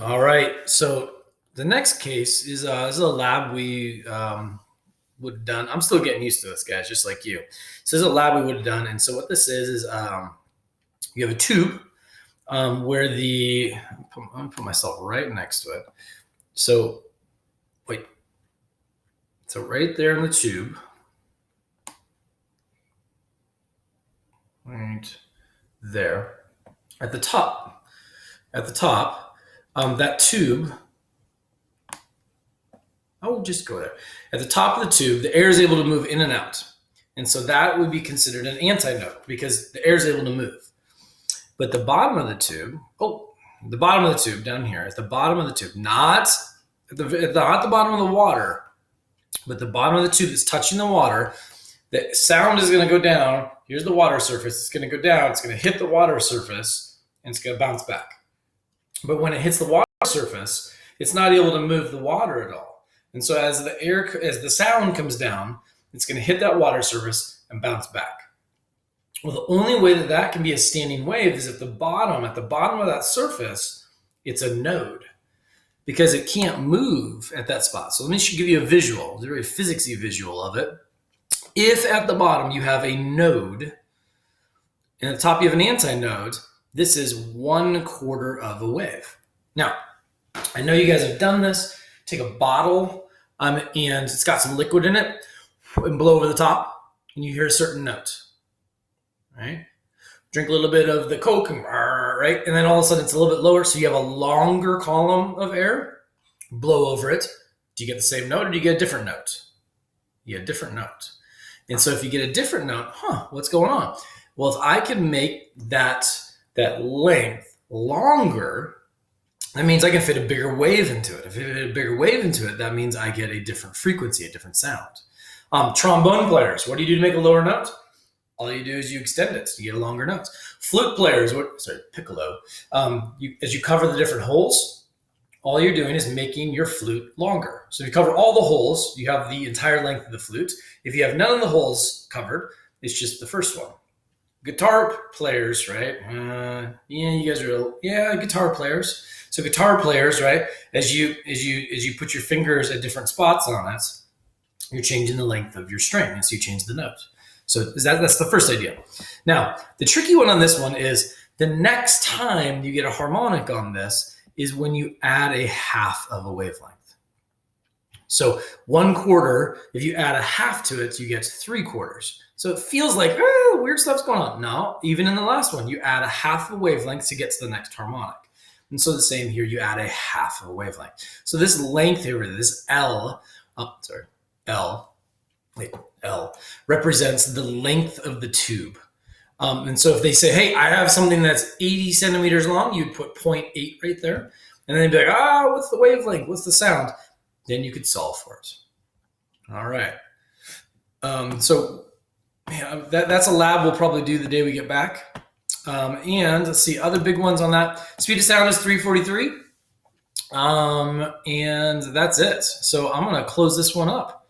All right. So the next case is a lab we would have done. I'm still getting used to this, guys, just like you. So this is a lab we would have done. And so what this is you have a tube where I'm going to put myself right next to it. So wait. So right there in the tube, right there at the top, that tube, I'll just go there. At the top of the tube, the air is able to move in and out. And so that would be considered an antinode because the air is able to move. But the bottom of the tube, down here, at the bottom of the tube, not the bottom of the water, but the bottom of the tube that's touching the water, the sound is going to go down. Here's the water surface. It's going to go down. It's going to hit the water surface, and it's going to bounce back. But when it hits the water surface, it's not able to move the water at all. And so as the sound comes down, it's going to hit that water surface and bounce back. Well, the only way that can be a standing wave is at the bottom of that surface, it's a node because it can't move at that spot. So let me give you a visual, a very physicsy visual of it. If at the bottom you have a node and at the top you have an antinode, this is 1/4 of a wave. Now, I know you guys have done this. Take a bottle and it's got some liquid in it and blow over the top and you hear a certain note, right? Drink a little bit of the Coke, right? And then all of a sudden it's a little bit lower. So you have a longer column of air, blow over it. Do you get the same note or do you get a different note? You get a different note. And so if you get a different note, what's going on? Well, if I can make that length longer, that means I can fit a bigger wave into it. If I fit a bigger wave into it, that means I get a different frequency, a different sound. Trombone players, what do you do to make a lower note? All you do is you extend it, so you get a longer note. Flute players, piccolo, as you cover the different holes, all you're doing is making your flute longer. So if you cover all the holes, you have the entire length of the flute. If you have none of the holes covered, it's just the first one. Guitar players, right? Guitar players. So guitar players, right? As you put your fingers at different spots on it, you're changing the length of your string, and so you change the note. So that's the first idea. Now, the tricky one on this one is the next time you get a harmonic on this is when you add a half of a wavelength. So 1/4, if you add a half to it, you get 3/4. So it feels like weird stuff's going on. No, even in the last one, you add a half a wavelength to get to the next harmonic. And so the same here, you add a half of a wavelength. So this length here, this L, represents the length of the tube. And so if they say, hey, I have something that's 80 centimeters long, you'd put 0.8 right there. And then they'd be like, what's the wavelength? What's the sound? Then you could solve for it. All right. That's a lab we'll probably do the day we get back. And let's see, other big ones on that. Speed of sound is 343. And that's it. So I'm going to close this one up.